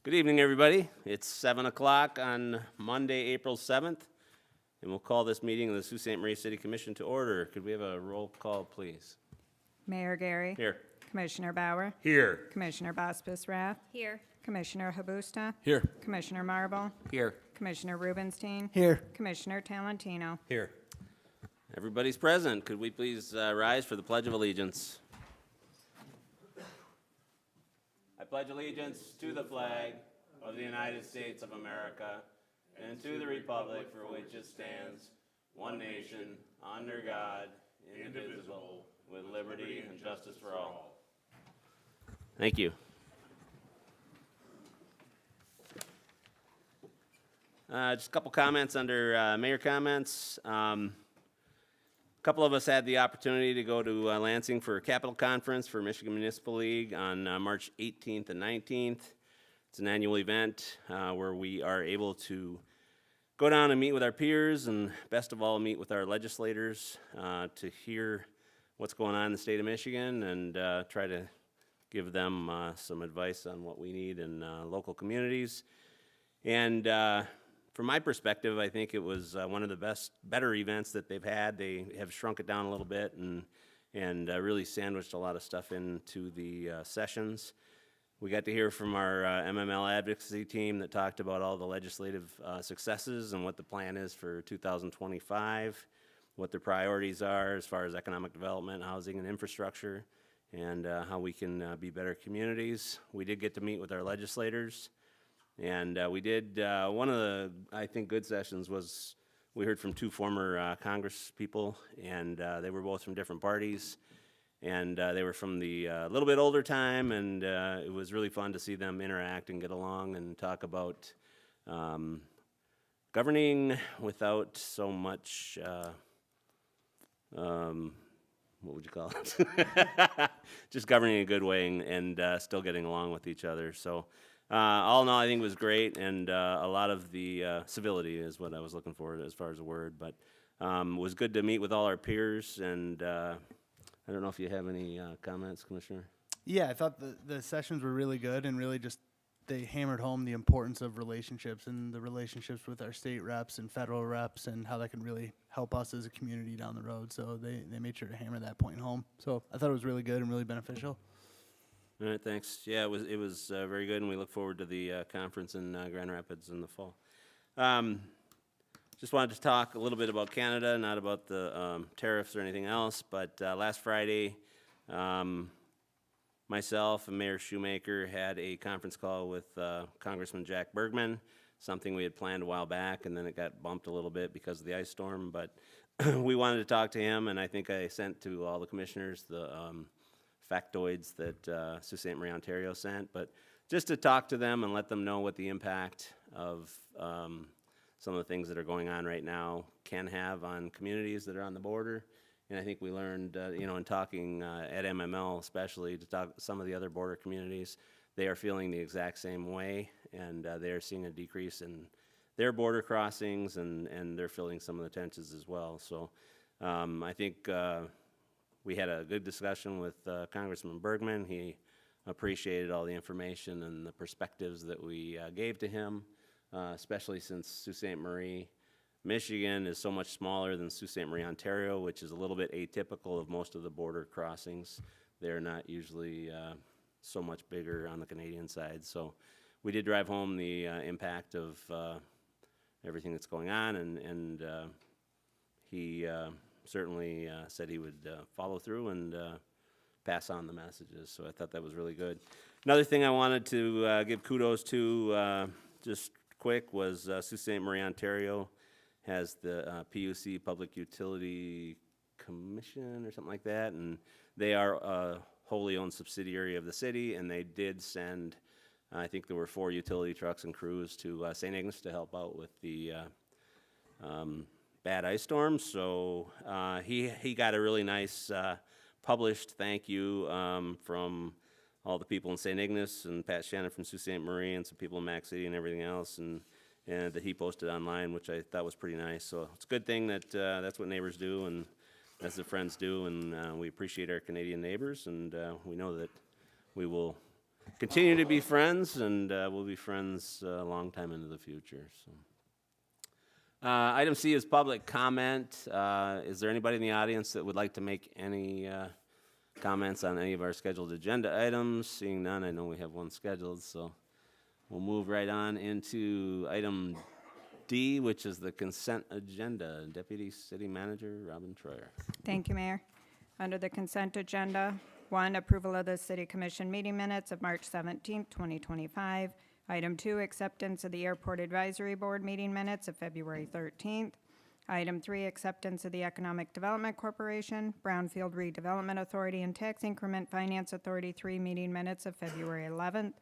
Good evening, everybody. It's 7 o'clock on Monday, April 7th, and we'll call this meeting of the Sault Ste. Marie City Commission to order. Could we have a roll call, please? Mayor Gary. Here. Commissioner Bauer. Here. Commissioner Bospis Rath. Here. Commissioner Habusta. Here. Commissioner Marble. Here. Commissioner Rubenstein. Here. Commissioner Talentino. Here. Everybody's present. Could we please rise for the Pledge of Allegiance? I pledge allegiance to the flag of the United States of America and to the republic for which it stands, one nation, under God, indivisible, with liberty and justice for all. Thank you. Just a couple comments under mayor comments. A couple of us had the opportunity to go to Lansing for a Capital Conference for Michigan Municipal League on March 18th and 19th. It's an annual event where we are able to go down and meet with our peers and, best of all, meet with our legislators to hear what's going on in the state of Michigan and try to give them some advice on what we need in local communities. And from my perspective, I think it was one of the better events that they've had. They have shrunk it down a little bit and really sandwiched a lot of stuff into the sessions. We got to hear from our MML advocacy team that talked about all the legislative successes and what the plan is for 2025, what their priorities are as far as economic development, housing, and infrastructure, and how we can be better communities. We did get to meet with our legislators. And we did, one of the, I think, good sessions was, we heard from two former Congress people, and they were both from different parties, and they were from the little bit older time, and it was really fun to see them interact and get along and talk about governing without so much, what would you call it? Just governing in a good way and still getting along with each other. So. All in all, I think it was great, and a lot of the civility is what I was looking for as far as a word, but it was good to meet with all our peers, and I don't know if you have any comments, Commissioner? Yeah, I thought the sessions were really good and really just, they hammered home the importance of relationships and the relationships with our state reps and federal reps and how that can really help us as a community down the road, so they made sure to hammer that point home. So I thought it was really good and really beneficial. All right, thanks. Yeah, it was very good, and we look forward to the conference in Grand Rapids in the fall. Just wanted to talk a little bit about Canada, not about the tariffs or anything else, but last Friday, myself and Mayor Shoemaker had a conference call with Congressman Jack Bergman, something we had planned a while back, and then it got bumped a little bit because of the ice storm, but we wanted to talk to him, and I think I sent to all the commissioners the factoids that Sault Ste. Marie, Ontario sent, but just to talk to them and let them know what the impact of some of the things that are going on right now can have on communities that are on the border. And I think we learned, in talking at MML especially, to talk to some of the other border communities, they are feeling the exact same way, and they are seeing a decrease in their border crossings, and they're feeling some of the tensions as well. So I think we had a good discussion with Congressman Bergman. He appreciated all the information and the perspectives that we gave to him, especially since Sault Ste. Marie, Michigan is so much smaller than Sault Ste. Marie, Ontario, which is a little bit atypical of most of the border crossings. They're not usually so much bigger on the Canadian side. So we did drive home the impact of everything that's going on, and he certainly said he would follow through and pass on the messages, so I thought that was really good. Another thing I wanted to give kudos to, just quick, was Sault Ste. Marie, Ontario has the PUC, Public Utility Commission or something like that, and they are a wholly owned subsidiary of the city, and they did send, I think there were 4 utility trucks and crews to St. Ignace to help out with the bad ice storm. So he got a really nice published thank you from all the people in St. Ignace and Pat Shannon from Sault Ste. Marie and some people in Mac City and everything else, and that he posted online, which I thought was pretty nice. So it's a good thing that that's what neighbors do, and that's what friends do, and we appreciate our Canadian neighbors, and we know that we will continue to be friends, and we'll be friends a long time into the future, so. Item C is public comment. Is there anybody in the audience that would like to make any comments on any of our scheduled agenda items? Seeing none, I know we have one scheduled, so we'll move right on into item D, which is the consent agenda. Deputy City Manager Robin Troyer. Thank you, Mayor. Under the consent agenda, 1, approval of the City Commission meeting minutes of March 17th, 2025. Item 2, acceptance of the Airport Advisory Board meeting minutes of February 13th. Item 3, acceptance of the Economic Development Corporation, Brownfield Redevelopment Authority, and Tax Increment Finance Authority 3 meeting minutes of February 11th.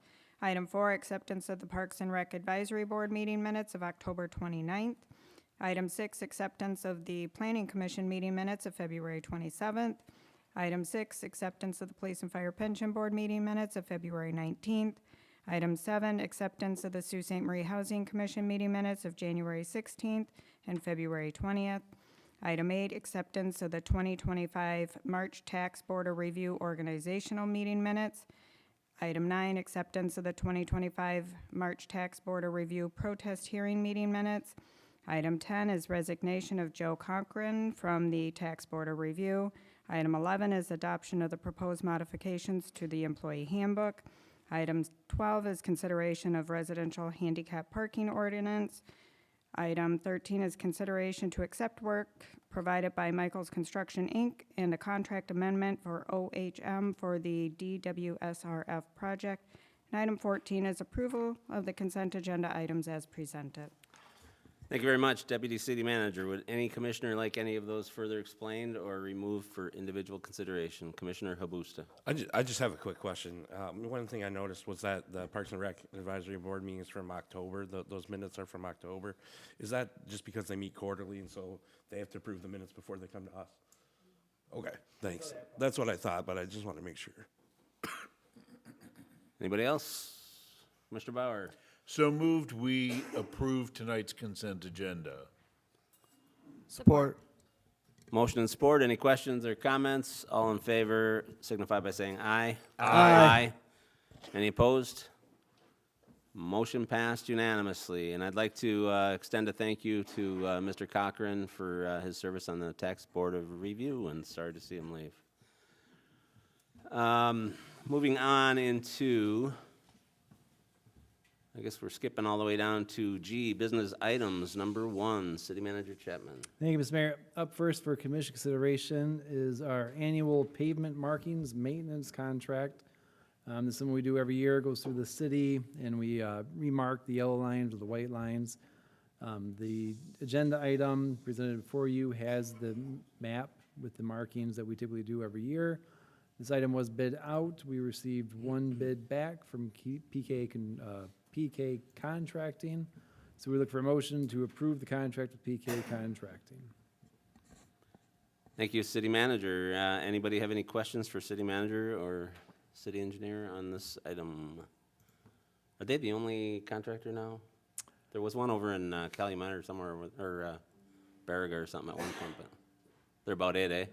Item 4, acceptance of the Parks and Rec Advisory Board meeting minutes of October 29th. Item 6, acceptance of the Planning Commission meeting minutes of February 27th. Item 6, acceptance of the Police and Fire Pension Board meeting minutes of February 19th. Item 7, acceptance of the Sault Ste. Marie Housing Commission meeting minutes of January 16th and February 20th. Item 8, acceptance of the 2025 March Tax Board of Review organizational meeting minutes. Item 9, acceptance of the 2025 March Tax Board of Review protest hearing meeting minutes. Item 10 is resignation of Joe Cochran from the Tax Board of Review. Item 11 is adoption of the proposed modifications to the employee handbook. Item 12 is consideration of residential handicap parking ordinance. Item 13 is consideration to accept work provided by Michael's Construction, Inc. and a contract amendment for OHM for the DWSRF project. And item 14 is approval of the consent agenda items as presented. Thank you very much, Deputy City Manager. Would any commissioner like any of those further explained or removed for individual consideration? Commissioner Habusta. I just have a quick question. One thing I noticed was that the Parks and Rec Advisory Board meetings from October, those minutes are from October. Is that just because they meet quarterly and so they have to approve the minutes before they come to us? Okay, thanks. That's what I thought, but I just want to make sure. Anybody else? Mr. Bauer. So moved, we approve tonight's consent agenda. Support. Motion and support. Any questions or comments? All in favor signify by saying aye. Aye. Any opposed? Motion passed unanimously. And I'd like to extend a thank you to Mr. Cochran for his service on the Tax Board of Review, and sorry to see him leave. Moving on into, I guess we're skipping all the way down to G, business items, number 1, City Manager Chapman. Thank you, Mr. Mayor. Up first for commission consideration is our annual pavement markings maintenance contract. This is something we do every year, goes through the city, and we remark the yellow lines or the white lines. The agenda item presented before you has the map with the markings that we typically do every year. This item was bid out. We received one bid back from PK Contracting. So we look for a motion to approve the contract with PK Contracting. Thank you, City Manager. Anybody have any questions for City Manager or City Engineer on this item? Are they the only contractor now? There was one over in Calumet or somewhere, or Baraga or something at one point, but they're about it, eh?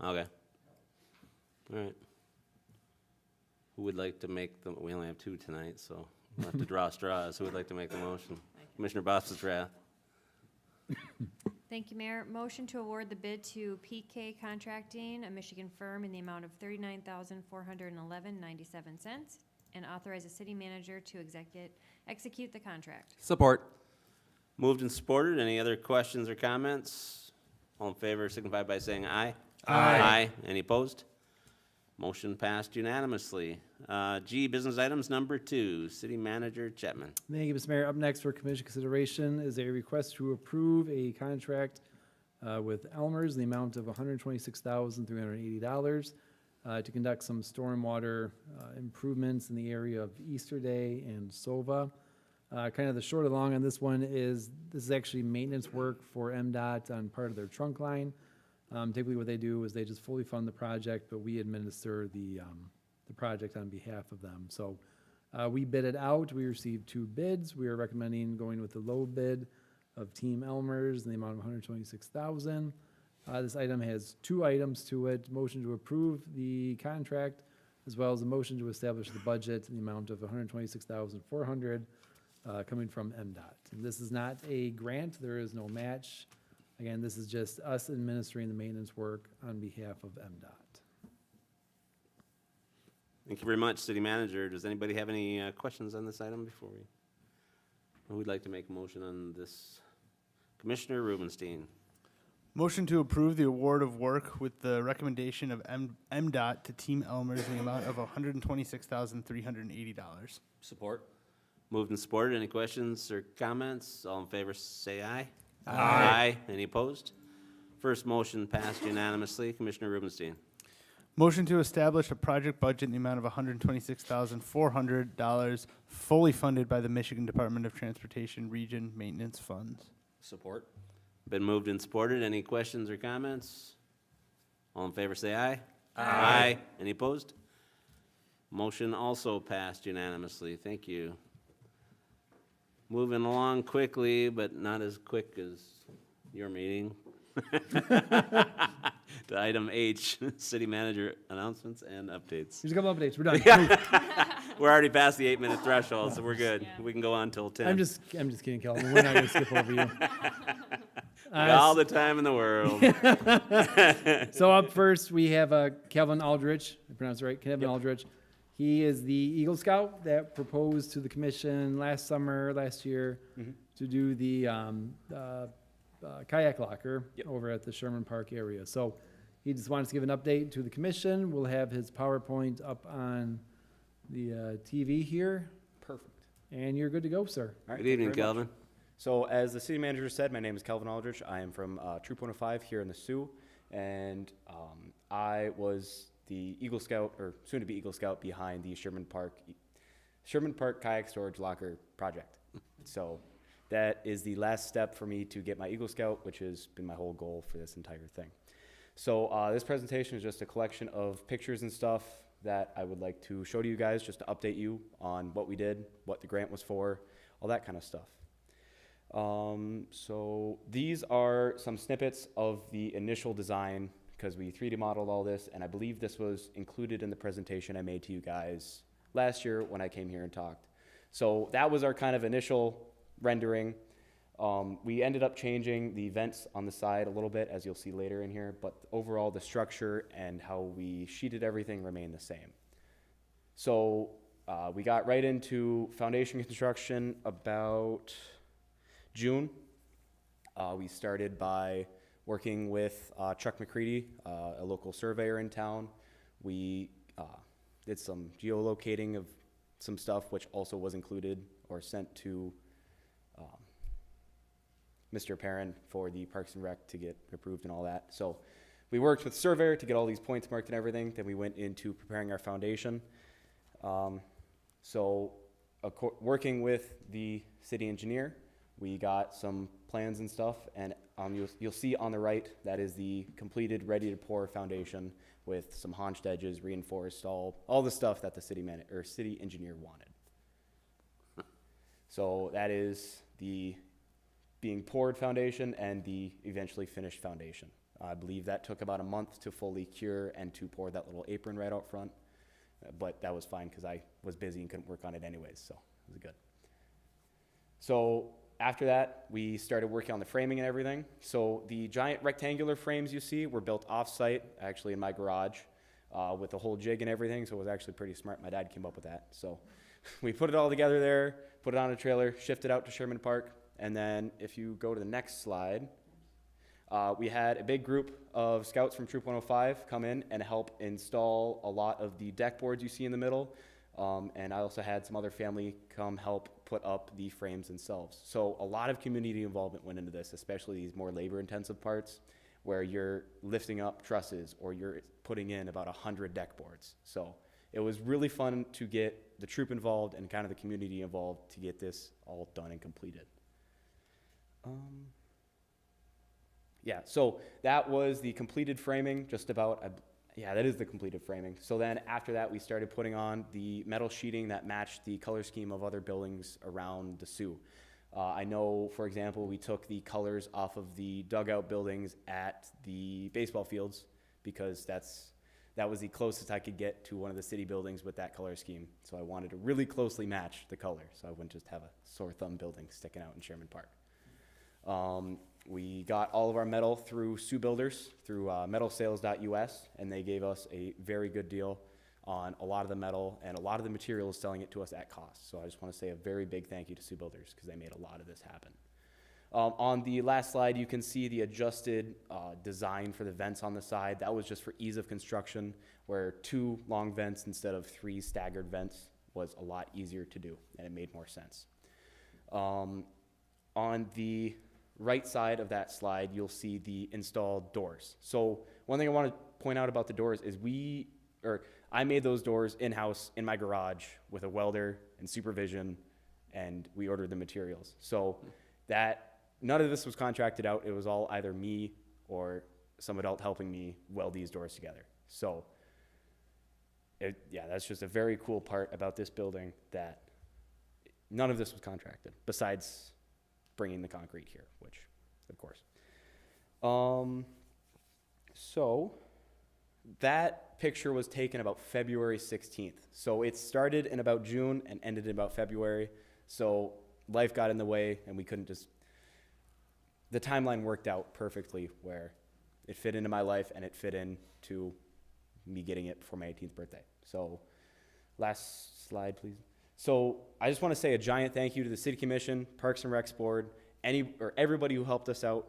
Okay. All right. Who would like to make the, we only have 2 tonight, so we'll have to draw straws. Who would like to make the motion? Commissioner Boston-Rath. Thank you, Mayor. Motion to award the bid to PK Contracting, a Michigan firm, in the amount of $39,411.97, and authorize the city manager to execute the contract. Support. Moved and supported. Any other questions or comments? All in favor signify by saying aye. Aye. Any opposed? Motion passed unanimously. G, business items number 2, City Manager Chapman. Thank you, Mr. Mayor. Up next for commission consideration is a request to approve a contract with Elmer's in the amount of $126,380 to conduct some stormwater improvements in the area of Easter Day and Sova. Kind of the short and long on this one is this is actually maintenance work for MDOT on part of their trunk line. Typically what they do is they just fully fund the project, but we administer the project on behalf of them. So we bid it out. We received 2 bids. We are recommending going with the low bid of Team Elmer's in the amount of $126,000. This item has 2 items to it. Motion to approve the contract as well as a motion to establish the budget in the amount of $126,400 coming from MDOT. And this is not a grant, there is no match. Again, this is just us administering the maintenance work on behalf of MDOT. Thank you very much, City Manager. Does anybody have any questions on this item before we? Who would like to make a motion on this? Commissioner Rubenstein. Motion to approve the award of work with the recommendation of MDOT to Team Elmer's in the amount of $126,380. Support. Moved and supported. Any questions or comments? All in favor, say aye. Aye. Any opposed? First motion passed unanimously. Commissioner Rubenstein. Motion to establish a project budget in the amount of $126,400, fully funded by the Michigan Department of Transportation Region Maintenance Funds. Support. Been moved and supported. Any questions or comments? All in favor, say aye. Aye. Any opposed? Motion also passed unanimously. Thank you. Moving along quickly, but not as quick as your meeting. To item H, City Manager announcements and updates. Here's a couple updates, we're done. We're already past the 8-minute threshold, so we're good. We can go on till 10. I'm just kidding, Calvin, we're not gonna skip over you. All the time in the world. So up first, we have Calvin Aldrich, I pronounced it right, Kevin Aldrich. He is the Eagle Scout that proposed to the commission last year, to do the kayak locker over at the Sherman Park area. So he just wants to give an update to the commission. We'll have his PowerPoint up on the TV here, Perfect. and you're good to go, sir. All right, Good thank you evening, very much. Kelvin. So as the city manager said, my name is Kelvin Aldrich. I am from Troop 105 here in the Sioux, and I was the Eagle Scout, or soon to be Eagle Scout, behind the Sherman Park Kayak Storage Locker project. So that is the last step for me to get my Eagle Scout, which has been my whole goal for this entire thing. So this presentation is just a collection of pictures and stuff that I would like to show to you guys, just to update you on what we did, what the grant was for, all that kind of stuff. So these are some snippets of the initial design, because we 3D modeled all this, and I believe this was included in the presentation I made to you guys last year when I came here and talked. So that was our kind of initial rendering. We ended up changing the vents on the side a little bit, as you'll see later in here, but overall the structure and how we sheeted everything remained the same. So we got right into foundation construction about June. We started by working with Chuck McCready, a local surveyor in town. We did some geolocating of some stuff, which also was included or sent to Mr. Perrin for the Parks and Rec to get approved and all that. So we worked with surveyor to get all these points marked and everything. Then we went into preparing our foundation. Working with the city engineer, we got some plans and stuff, and you'll see on the right, that is the completed, ready-to-pour foundation with some haunched edges, reinforced, all the stuff that the city engineer wanted. So that is the being poured foundation and the eventually finished foundation. I believe that took about a month to fully cure and to pour that little apron right out front, but that was fine because I was busy and couldn't work on it anyways, so it was good. So after that, we started working on the framing and everything. So the giant rectangular frames you see were built off-site, actually in my garage, with the whole jig and everything, so it was actually pretty smart. My dad came up with that. So we put it all together there, put it on a trailer, shifted out to Sherman Park, and then if you go to the next slide, we had a big group of scouts from Troop 105 come in and help install a lot of the deck boards you see in the middle. And I also had some other family come help put up the frames themselves. So a lot of community involvement went into this, especially these more labor-intensive parts where you're lifting up trusses or you're putting in about 100 deck boards. So it was really fun to get the troop involved and kind of the community involved to get this all done and completed. Yeah, so that was the completed framing, just about, yeah, that is the completed framing. So then after that, we started putting on the metal sheeting that matched the color scheme of other buildings around the Sioux. I know, for example, we took the colors off of the dugout buildings at the baseball fields because that's that was the closest I could get to one of the city buildings with that color scheme. So I wanted to really closely match the color, so I wouldn't just have a sore thumb building sticking out in Sherman Park. We got all of our metal through Sioux Builders, through metalsales.us, and they gave us a very good deal on a lot of the metal and a lot of the materials, selling it to us at cost. So I just want to say a very big thank you to Sioux Builders, because they made a lot of this happen. On the last slide, you can see the adjusted design for the vents on the side. That was just for ease of construction, where 2 long vents instead of 3 staggered vents was a lot easier to do, and it made more sense. On the right side of that slide, you'll see the installed doors. So one thing I want to point out about the doors is I made those doors in-house in my garage with a welder and supervision, and we ordered the materials. So none of this was contracted out. It was all either me or some adult helping me weld these doors together. So that's just a very cool part about this building, that none of this was contracted besides bringing the concrete here, which, of course. So that picture was taken about February 16th. So it started in about June and ended in about February. So life got in the way, and we couldn't the timeline worked out perfectly, where it fit into my life and it fit into me getting it for my 18th birthday. So last slide, please. So I just want to say a giant thank you to the City Commission, Parks and Recs Board, everybody who helped us out.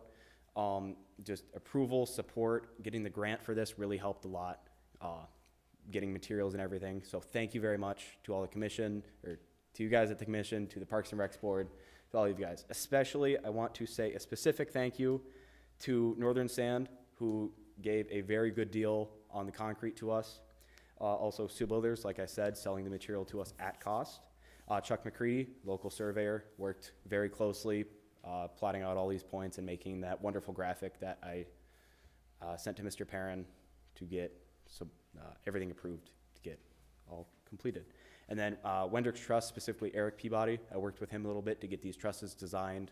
Just approval, support, getting the grant for this really helped a lot, getting materials and everything. So thank you very much to all the commission, or to you guys at the commission, to the Parks and Recs Board, to all of you guys. Especially, I want to say a specific thank you to Northern Sand, who gave a very good deal on the concrete to us. Also, Sioux Builders, like I said, selling the material to us at cost. Chuck McCready, local surveyor, worked very closely, plotting out all these points and making that wonderful graphic that I sent to Mr. Perrin to get everything approved, to get all completed. And then Wendricks Truss, specifically Eric Peabody, I worked with him a little bit to get these trusses designed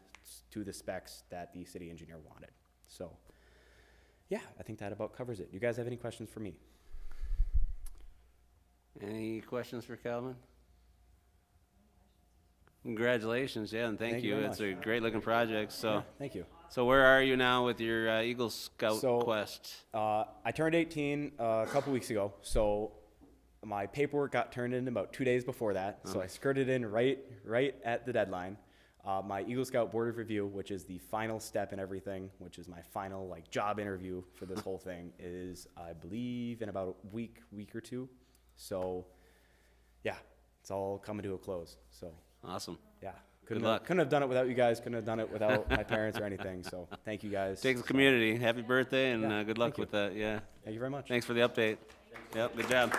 to the specs that the city engineer wanted. So, yeah, I think that about covers it. You guys have any questions for me? Any questions for Calvin? Congratulations, yeah, and thank Thank you you. very It's much. a great looking project. So, Thank you. so where are you now with your Eagle Scout So, quest? I turned 18 a couple weeks ago, so my paperwork got turned in about 2 days before that. So I skirted in right at the deadline. My Eagle Scout Board of Review, which is the final step in everything, which is my final job interview for this whole thing, is I believe in about a week or two. So yeah, it's all coming to a close. So Awesome. yeah, Good luck. couldn't have done it without you guys. Couldn't have done it without my parents or anything. So thank you guys. Take the community. Happy birthday, and Yeah, good luck thank you. with that. Yeah. Thank you very much. Thanks for the update. Yep, good job.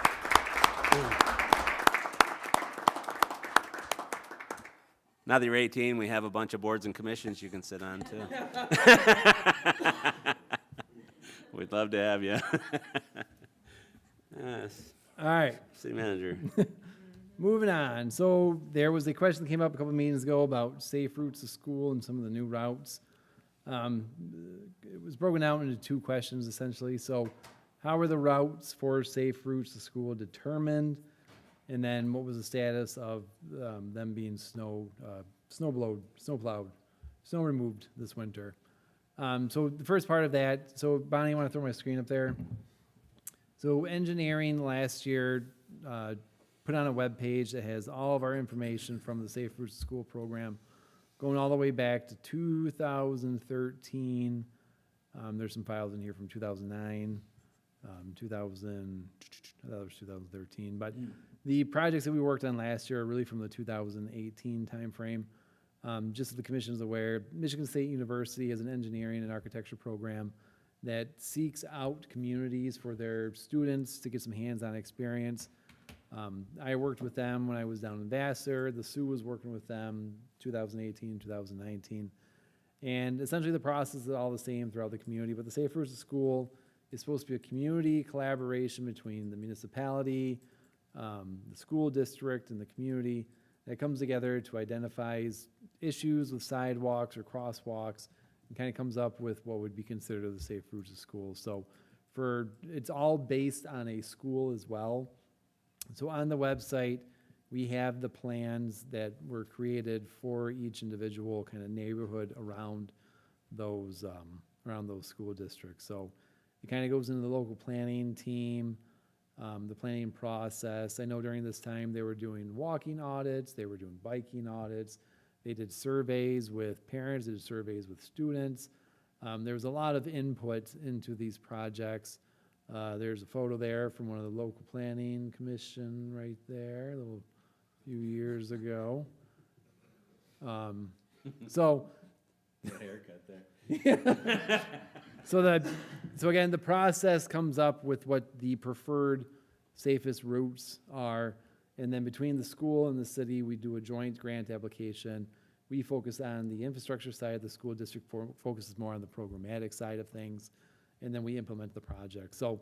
Now that you're 18, we have a bunch of boards and commissions you can sit on, too. We'd love to have you. Yes, All right, city manager. moving on. So there was a question that came up a couple of meetings ago about safe routes to school and some of the new routes. It was broken out into 2 questions essentially. So how were the routes for safe routes to school determined? And then what was the status of them being snow removed this winter? So the first part of that, so Bonnie, you want to throw my screen up there? So engineering last year put on a web page that has all of our information from the Safe Routes to School program, going all the way back to 2013. There's some files in here from 2009, I thought it was 2013. But the projects that we worked on last year are really from the 2018 timeframe. Just so the commission is aware, Michigan State University has an engineering and architecture program that seeks out communities for their students to get some hands-on experience. I worked with them when I was down in Vassar. The Sioux was working with them 2018, 2019. And essentially the process is all the same throughout the community, but the Safe Routes to School is supposed to be a community collaboration between the municipality, the school district, and the community that comes together to identify issues with sidewalks or crosswalks and kind of comes up with what would be considered the safe routes to school. So it's all based on a school as well. So on the website, we have the plans that were created for each individual kind of neighborhood around those school districts. So it kind of goes into the local planning team, the planning process. I know during this time, they were doing walking audits, they were doing biking audits, they did surveys with parents, they did surveys with students. There was a lot of input into these projects. There's a photo there from one of the local planning commission right there, a little few years ago. So Haircut there. So again, the process comes up with what the preferred safest routes are. And then between the school and the city, we do a joint grant application. We focus on the infrastructure side, the school district focuses more on the programmatic side of things, and then we implement the project. So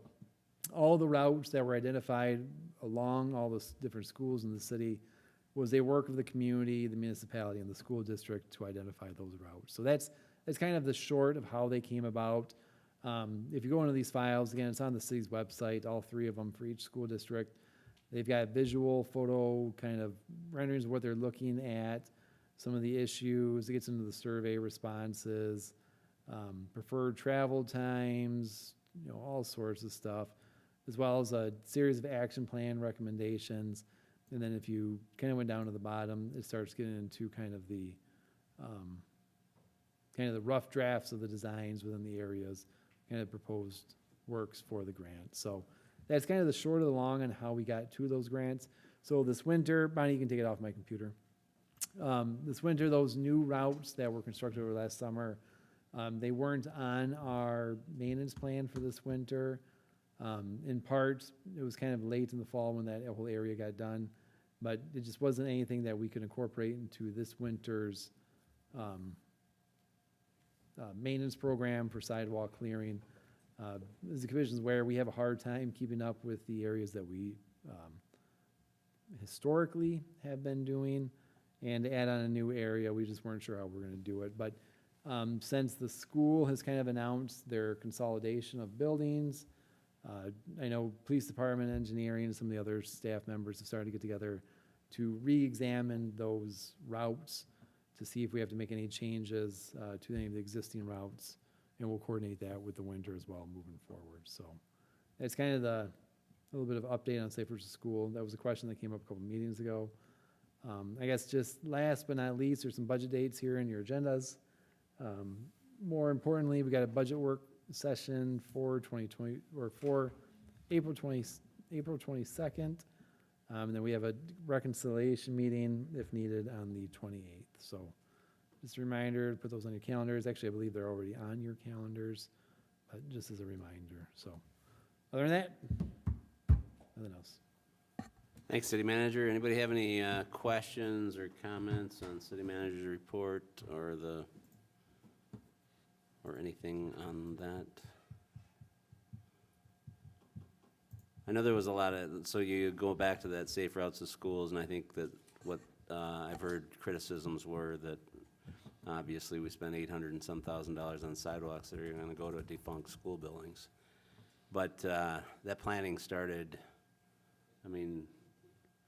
all the routes that were identified along all the different schools in the city was a work of the community, the municipality, and the school district to identify those routes. So that's kind of the short of how they came about. If you go into these files, again, it's on the city's website, all three of them for each school district. They've got visual, photo kind of renderings of what they're looking at, some of the issues. It gets into the survey responses, preferred travel times, all sorts of stuff, as well as a series of action plan recommendations. And then if you kind of went down to the bottom, it starts getting into kind of the rough drafts of the designs within the areas, kind of proposed works for the grant. So that's kind of the short of the long on how we got to those grants. So this winter, Bonnie, you can take it off my computer. This winter, those new routes that were constructed over last summer, they weren't on our maintenance plan for this winter. In part, it was kind of late in the fall when that whole area got done, but it just wasn't anything that we could incorporate into this winter's maintenance program for sidewalk clearing. As the commission's aware, we have a hard time keeping up with the areas that we historically have been doing, and to add on a new area, we just weren't sure how we're gonna do it. But since the school has kind of announced their consolidation of buildings, I know police department, engineering, and some of the other staff members have started to get together to re-examine those routes to see if we have to make any changes to any of the existing routes, and we'll coordinate that with the winter as well moving forward. So that's kind of a little bit of update on Safe versus School. That was a question that came up a couple meetings ago. I guess just last but not least, there's some budget dates here in your agendas. More importantly, we got a budget work session for 2020, or for April 22nd. And then we have a reconciliation meeting if needed on the 28th. So just a reminder to put those on your calendars. Actually, I believe they're already on your calendars, but just as a reminder. So other than that, nothing else. Thanks, City Manager. Anybody have any questions or comments on City Manager's report or anything on that? I know there was a lot of, so you go back to that safe routes to schools, and I think that what I've heard criticisms were that obviously we spent $800 and some thousand on sidewalks that are gonna go to defunct school buildings. But that planning started, I mean,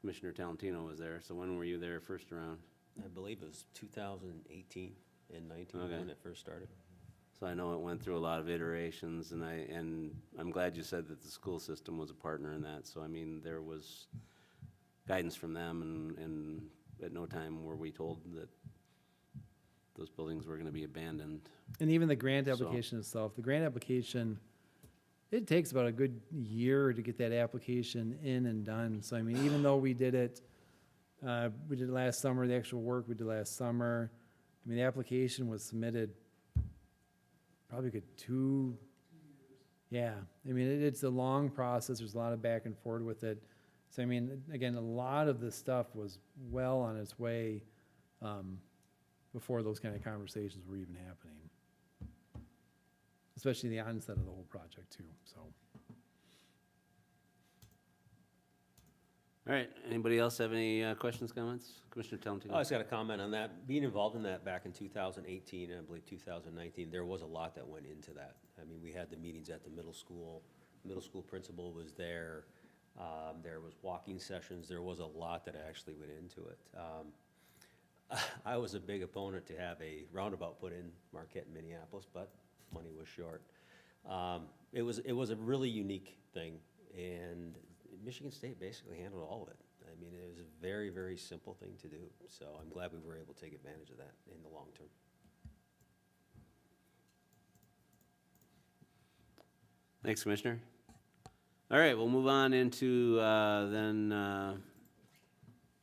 Commissioner Talentino was there, so when were you there first around? I believe it was 2018 and 19 Okay. when it first started. So I know it went through a lot of iterations, and I'm glad you said that the school system was a partner in that. So I mean, there was guidance from them, and at no time were we told that those buildings were gonna be abandoned. And even the grant So- application itself, the grant application, it takes about a good year to get that application in and done. So I mean, even though we did it last summer, the actual work we did last summer, I mean, the application was submitted probably yeah. I mean, it's a long process. There's a lot of back and forth with it. So I mean, again, a lot of this stuff was well on its way before those kind of conversations were even happening. Especially the onset of the whole project too, so. All right, anybody else have any questions, comments? Commissioner Talentino? I just got a comment on that. Being involved in that back in 2018 and I believe 2019, there was a lot that went into that. I mean, we had the meetings at the middle school. Middle school principal was there. There was walking sessions. There was a lot that actually went into it. I was a big opponent to have a roundabout put in Marquette and Minneapolis, but money was short. It was a really unique thing, and Michigan State basically handled all of it. I mean, it was a very, very simple thing to do, so I'm glad we were able to take advantage of that in the long term. Thanks, Commissioner. All right, we'll move on into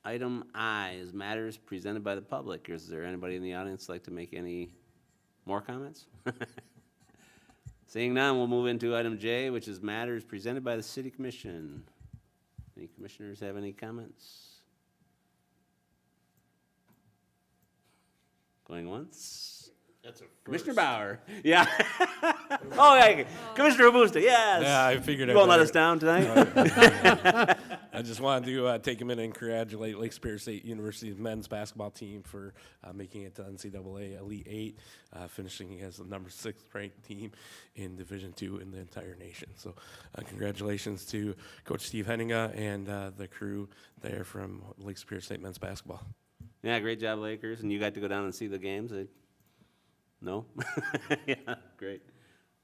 item I is matters presented by the public. Is there anybody in the audience like to make any more comments? Seeing none, we'll move into item J, which is matters presented by the City Commission. Any commissioners have any comments? Going once? That's a Commissioner Bauer, yeah. Oh, yeah, Commissioner Robusta, yes. Yeah, I figured You I won't let better- us down tonight? I just wanted to take a minute and congratulate Lake Superior State University's men's basketball team for making it to NCAA Elite Eight, finishing as the number 6th ranked team in Division II in the entire nation. So congratulations to Coach Steve Henninga and the crew there from Lake Superior State men's basketball. Yeah, great job, Lakers. And you got to go down and see the games? No? Yeah, great.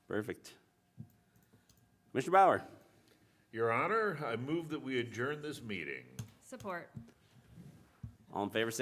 Perfect. Commissioner Bauer? Your Honor, I move that we adjourn this meeting. Support. All in favor, say